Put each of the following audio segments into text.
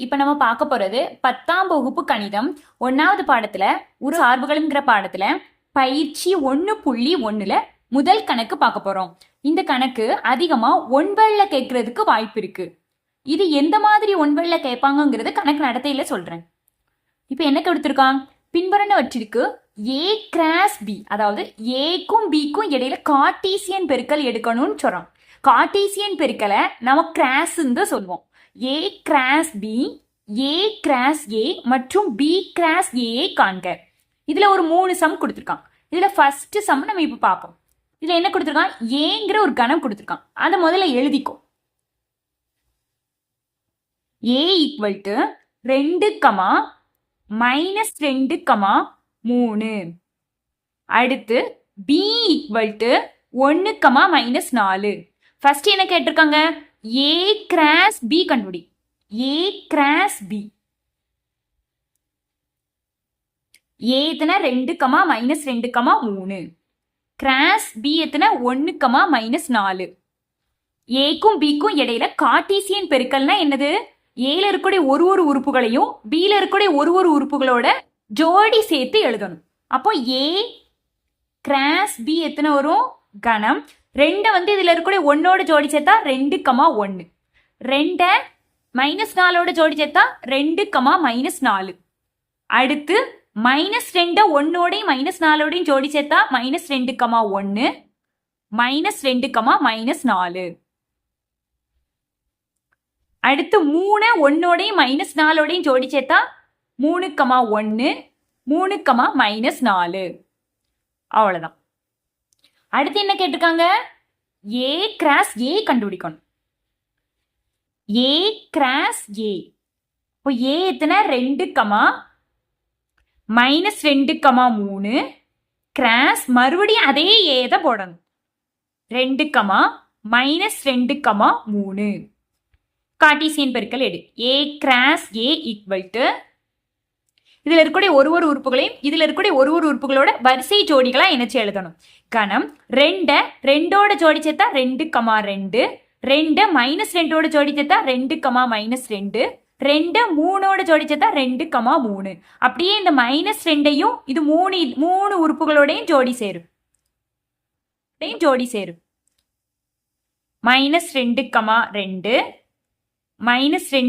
இப்ப நம்ம பார்க்க போறது 10ஆம் வகுப்பு கணிதம் 1வது பாடத்துல ஒரு சார்புகள்ங்கிற பாடத்துல பயிற்சி 1.1ல முதல் கணக்கு பார்க்க போறோம். இந்த கணக்கு அதிகமா ஒன்பதுல கேட்கறதுக்கு வாய்ப்பு இருக்கு. இது எந்த மாதிரி ஒன்பதுல கேட்பாங்கிறது கணக்கு நடத்தையில சொல்றேன். இப்ப என்ன கொடுத்திருக்கான், பின்வருவன வச்சிருக்கு. ஏ கிராஸ் பி, அதாவது ஏக்கும் பிக்கும் இடையில கார்ட்டீசியன் பெருக்கல் எடுக்கணும்னு சொல்றோம். கார்ட்டீசியன் பெருக்கலை நம்ம கிராஸ்ன்னு சொல்லுவோம். A cross B, A cross A மற்றும் பி கிராஸ் ஏ காண்க. இதுல ஒரு 3 சம் கொடுத்துருக்கான். இதுல ஃபர்ஸ்ட் சம் நம்ம இப்ப பார்ப்போம். இதுல என்ன கொடுத்துருக்கான், ஏங்கிற ஒரு கணம் கொடுத்துருக்கான். அதை முதல்ல எழுதிக்கோ. ஏ ஈக்குவல் டு 2, -2, 3. அடுத்து பி ஈக்குவல் டு 1, -4. ஃபர்ஸ்ட் என்ன கேட்டிருக்காங்க, ஏ கிராஸ் பி கண்டுபிடி. ஏ கிராஸ் பி ஏ எத்தனை 2, -2, 3. கிராஸ் பி எத்தனை 1, -4. ஏக்கும் பிக்கும் இடையில கார்ட்டீசியன் பெருக்கல்னா என்னது, ஏல இருக்கக்கூடிய ஒரு உறுப்புகளையும் பில இருக்கக்கூடிய ஒரு உறுப்புகளோட ஜோடி சேர்த்து எழுதணும். அப்போ ஏ கிராஸ் பி எத்தனை வரும், கணம். 2 வந்து இதுல இருக்கக்கூடிய 1ஓட ஜோடி சேர்த்தா 2, 1. 2 -4ஓட ஜோடி சேர்த்தா 2, -4. அடுத்து -2 1ஓடையும் -4ஓடையும் ஜோடி சேர்த்தா -2, 1, -2, -4. அடுத்து 3 1ஓடையும் -4ஓடையும் ஜோடி சேர்த்தா 3, 1, 3, -4. அவ்வளவுதான். அடுத்து என்ன கேட்டிருக்காங்க, ஏ கிராஸ் ஏ கண்டுபிடிக்கணும். ஏ கிராஸ் ஏ, இப்போ ஏ எத்தனை 2, -2, 3. கிராஸ் மறுபடியும் அதே ஏ தான் போடணும். 2, -2, 3. கார்ட்டீசியன் பெருக்கல் எடு. ஏ கிராஸ் ஏ ஈக்குவல் டு இதுல இருக்கக்கூடிய ஒரு உறுப்புகளையும் இதுல இருக்கக்கூடிய ஒரு உறுப்புகளோட வரிசை ஜோடிகளா இணைச்சு எழுதணும். கணம் 2 2ஓட ஜோடி சேர்த்தா 2, 2. 2 -2ஓட ஜோடி சேர்த்தா 2, -2. 2 3ஓட ஜோடி சேர்த்தா 2, 3. அப்படியே இந்த -2ஐயும் இது 3 உறுப்புகளோடையும் ஜோடி சேரும். -2, -2, -2, -2,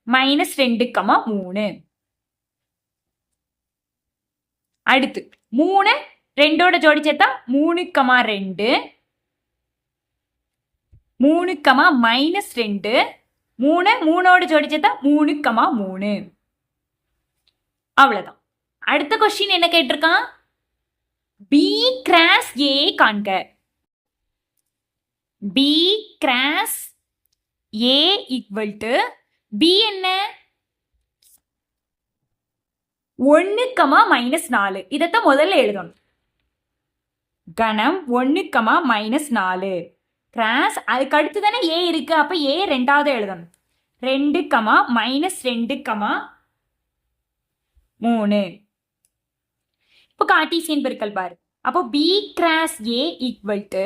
-2, -3. அடுத்து 3 2ஓட ஜோடி சேர்த்தா 3, 2. 3, -2. 3 3ஓட ஜோடி சேர்த்தா 3, 3. அவ்வளவுதான். அடுத்த கொஸ்டின் என்ன கேட்டிருக்கான், பி கிராஸ் ஏ காண்க. B cross A equal to B என்ன 1, -4. இதைத்தான் முதல்ல எழுதணும். கணம் 1, -4. கிராஸ் அதுக்கு அடுத்து தானே ஏ இருக்கு, அப்ப ஏ 2வது எழுதணும். 2, -2, 3. இப்போ கார்ட்டீசியன் பெருக்கல் பாரு. அப்போ B cross A equal to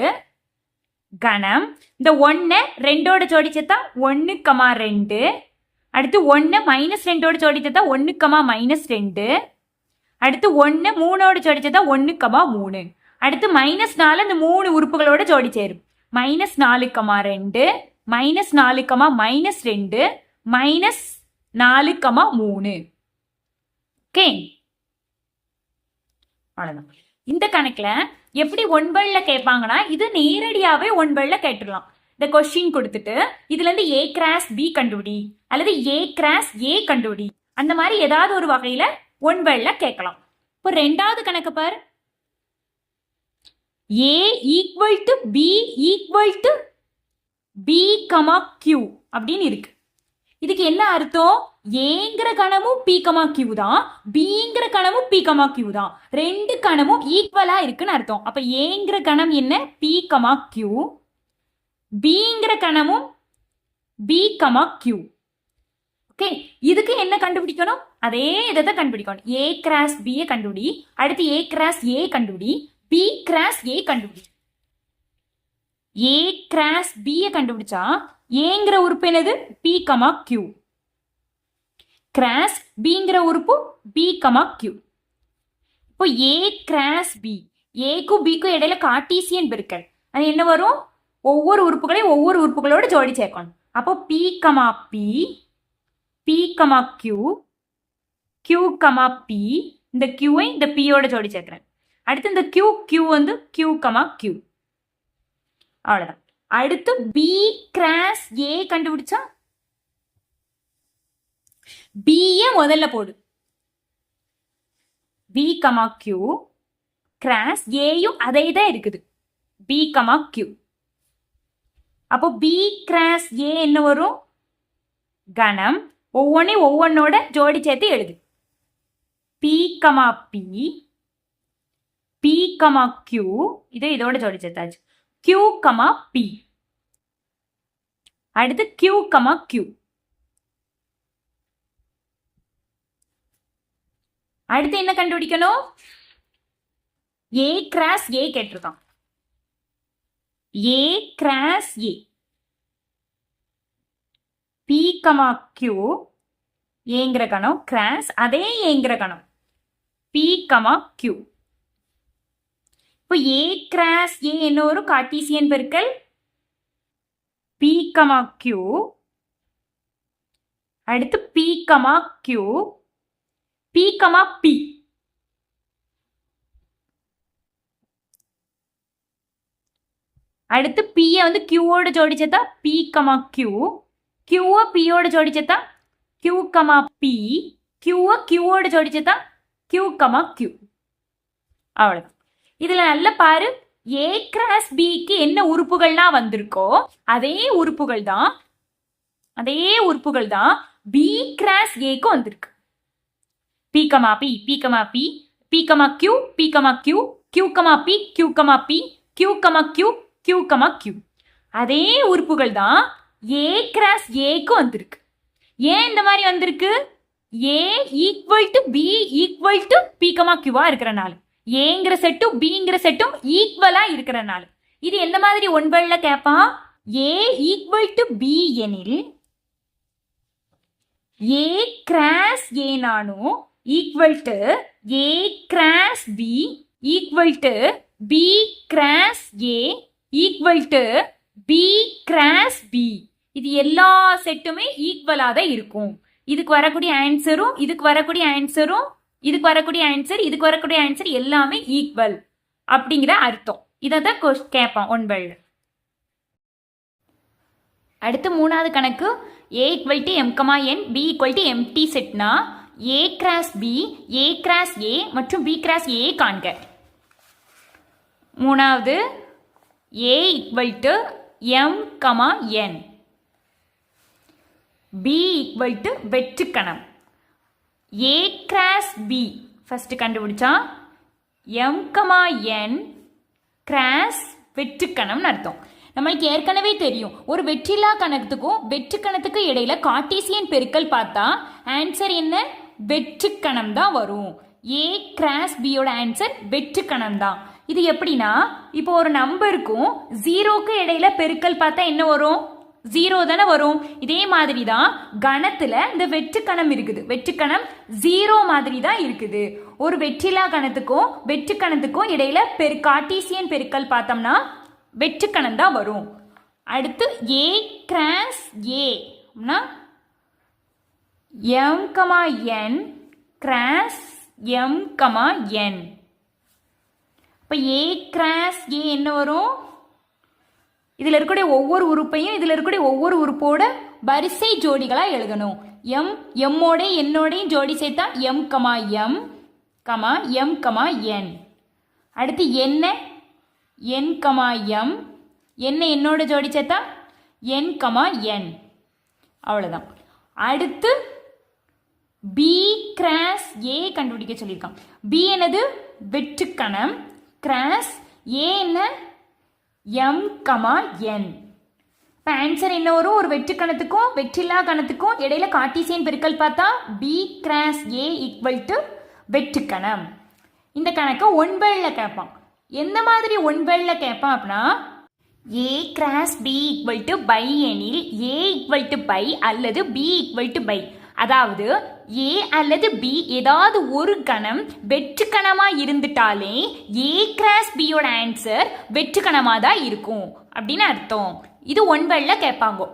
கணம் இந்த 1 2ஓட ஜோடி சேர்த்தா 1, 2. அடுத்து 1 -2ஓட ஜோடி சேர்த்தா 1, -2. அடுத்து 1 3ஓட ஜோடி சேர்த்தா 1, 3. அடுத்து -4 இந்த 3 உறுப்புகளோட ஜோடி சேரும். -4, 2, -4, -2, -4, 3. ஓகே, அவ்வளவுதான். இந்த கணக்குல எப்படி ஒன்பதுல கேட்பாங்கன்னா, இது நேரடியாவே ஒன்பதுல கேட்டுடலாம். இந்த கொஸ்டின் கொடுத்துட்டு இதுல இருந்து ஏ கிராஸ் பி கண்டுபிடி அல்லது ஏ கிராஸ் ஏ கண்டுபிடி, அந்த மாதிரி ஏதாவது ஒரு வகையில ஒன்பதுல கேட்கலாம். இப்போ 2வது கணக்கு பாரு. A equal to B equal to B, Q அப்படின்னு இருக்கு. இதுக்கு என்ன அர்த்தம், ஏங்கிற கணமும் பி, கியூ தான், பிங்கிற கணமும் பி, கியூ தான். 2 கணமும் ஈக்குவலா இருக்குன்னு அர்த்தம். அப்ப ஏங்கிற கணம் என்ன, பி, கியூ. பிங்கிற கணமும் பி, கியூ. ஓகே, இதுக்கு என்ன கண்டுபிடிக்கணும், அதே இதை கண்டுபிடிக்கணும். ஏ கிராஸ் பி கண்டுபிடி, அடுத்து ஏ கிராஸ் ஏ கண்டுபிடி, பி கிராஸ் ஏ கண்டுபிடி. ஏ கிராஸ் பி கண்டுபிடிச்சா ஏங்கிற உறுப்பு என்னது பி கமா கியூ. கிராஸ் பிங்கிற உறுப்பு பி கமா கியூ. இப்போ ஏ கிராஸ் பி, ஏக்கும் பிக்கும் இடையில கார்ட்டீசியன் பெருக்கல். அது என்ன வரும்? ஒவ்வொரு உறுப்புகளையும் ஒவ்வொரு உறுப்புகளோட ஜோடி சேர்க்கணும். அப்போ P comma P, P comma Q, Q comma P, இந்த கியூவை இந்த பியோட ஜோடி சேர்க்கிறேன். அடுத்து இந்த கியூ கியூ வந்து கியூ கமா கியூ. அவ்வளவுதான். அடுத்து பி கிராஸ் ஏ கண்டுபிடிச்சா பிய முதல்ல போடு. பி கமா கியூ கிராஸ் ஏயும் அதே தான் இருக்குது, பி கமா கியூ. அப்போ பி கிராஸ் ஏ என்ன வரும்? கணம். ஒவ்வொன்றையும் ஒவ்வொன்னோட ஜோடி சேர்த்து எழுது. P comma P, P comma Q, இதை இதோட ஜோடி சேர்த்தாச்சு. Q comma P. அடுத்து கியூ கமா கியூ. அடுத்து என்ன கண்டுபிடிக்கணும்? ஏ கிராஸ் ஏ கேட்டிருக்கான். A cross A, P comma Q, ஏங்கிற கணம் கிராஸ் அதே ஏங்கிற கணம் பி கமா கியூ. இப்போ ஏ கிராஸ் ஏ என்ன ஒரு கார்ட்டீசியன் பெருக்கல் பி கமா கியூ. அடுத்து P comma Q, P comma P. அடுத்து பியை வந்து கியூவோட ஜோடி சேர்த்தா பி கமா கியூ, கியூவை பியோட ஜோடி சேர்த்தா கியூ கமா பி, கியூவை கியூவோட ஜோடி சேர்த்தா கியூ கமா கியூ. அவ்வளவுதான். இதுல நல்ல பாரு, ஏ கிராஸ் பிக்கு என்ன உறுப்புகள்லாம் வந்திருக்கோ அதே உறுப்புகள் தான் பி கிராஸ் ஏக்கு வந்திருக்கு. P comma P, P comma P, P comma Q, P comma Q, Q comma P, Q comma P, Q comma Q, Q comma Q. அதே உறுப்புகள் தான் ஏ கிராஸ் ஏக்கு வந்திருக்கு. ஏன் இந்த மாதிரி வந்திருக்கு? A equal to B equal to B comma கியூவா இருக்கிறனால, ஏங்கிற செட்டும் பிங்கிற செட்டும் ஈக்குவலா இருக்கிறனால. இது எந்த மாதிரி ஒன்பதுல கேட்பான்? ஏ ஈக்குவல் டு பி எனில் ஏ கிராஸ் ஏ நானும் equal to A cross B equal to B cross A equal to B cross B. இது எல்லா செட்டுமே ஈக்குவலா தான் இருக்கும். இதுக்கு வரக்கூடிய ஆன்சரும் இதுக்கு வரக்கூடிய ஆன்சரும் இதுக்கு வரக்கூடிய ஆன்சர் இதுக்கு வரக்கூடிய ஆன்சர் எல்லாமே ஈக்குவல் அப்படிங்கிற அர்த்தம். இதை தான் கேட்பான் ஒன்பது. அடுத்து மூணாவது கணக்கு, A equal to M comma N, B equal to empty செட்னா A cross B, A cross A மற்றும் பி கிராஸ் ஏ காண்க. மூணாவது, A equal to M comma N, B equal to வெற்றுக்கணம். ஏ கிராஸ் பி ஃபர்ஸ்ட் கண்டுபிடிச்சா M comma N cross வெற்றுக்கணம்னு அர்த்தம். நம்மளுக்கு ஏற்கனவே தெரியும், ஒரு வெற்றிலா கணத்துக்கும் வெற்றுக்கணத்துக்கும் இடையில கார்ட்டீசியன் பெருக்கல் பார்த்தா ஆன்சர் என்ன? வெற்றுக்கணம் தான் வரும். ஏ கிராஸ் பியோட ஆன்சர் வெற்றுக்கணம் தான். இது எப்படின்னா, இப்போ ஒரு நம்பருக்கும் ஜீரோக்கு இடையில பெருக்கல் பார்த்தா என்ன வரும்? ஜீரோ தானே வரும். இதே மாதிரி தான் கணத்துல இந்த வெற்றுக்கணம் இருக்குது. வெற்றுக்கணம் ஜீரோ மாதிரி தான் இருக்குது. ஒரு வெற்றிலா கணத்துக்கும் வெற்றுக்கணத்துக்கும் இடையில கார்ட்டீசியன் பெருக்கல் பார்த்தோம்னா வெற்றுக்கணம் தான் வரும். அடுத்து A cross A M comma N cross M comma N. இப்போ ஏ கிராஸ் ஏ என்ன வரும்? இதில் இருக்கக்கூடிய ஒவ்வொரு உறுப்பையும் இதில் இருக்கக்கூடிய ஒவ்வொரு உறுப்போட வரிசை ஜோடிகளாக எழுதணும். எம் எம்மோட என்னோடையும் ஜோடி சேர்த்தா M comma M comma M comma N. அடுத்து என்ன என் கமா எம், என்ன என்னோட ஜோடி சேர்த்தா என் கமா என். அவ்வளோதான். அடுத்து பி கிராஸ் ஏ கண்டுபிடிக்க சொல்லியிருக்கான். பி என்னது? வெற்றுக்கணம். கிராஸ் ஏ என்ன? M comma N. இப்போ ஆன்சர் என்ன வரும்? ஒரு வெற்றுக்கணத்துக்கும் வெற்றில்லா கணத்துக்கும் இடையில கார்ட்டீசியன் பெருக்கல் பார்த்தா B cross A equal to வெற்றுக்கணம். இந்த கணக்கை ஒன்பதுல கேட்பான். எந்த மாதிரி ஒன்பதுல கேட்பான் அப்படின்னா, A cross B equal to phi எனில் ஏ ஈக்குவல் டு பை அல்லது பி ஈக்குவல் டு பை. அதாவது ஏ அல்லது பி ஏதாவது ஒரு கணம் வெற்று கணமா இருந்துட்டாலே ஏ கிராஸ் பியோட ஆன்சர் வெற்று கணமா தான் இருக்கும் அப்படின்னு அர்த்தம். இது 1 வேர்ட்ல கேட்பாங்க.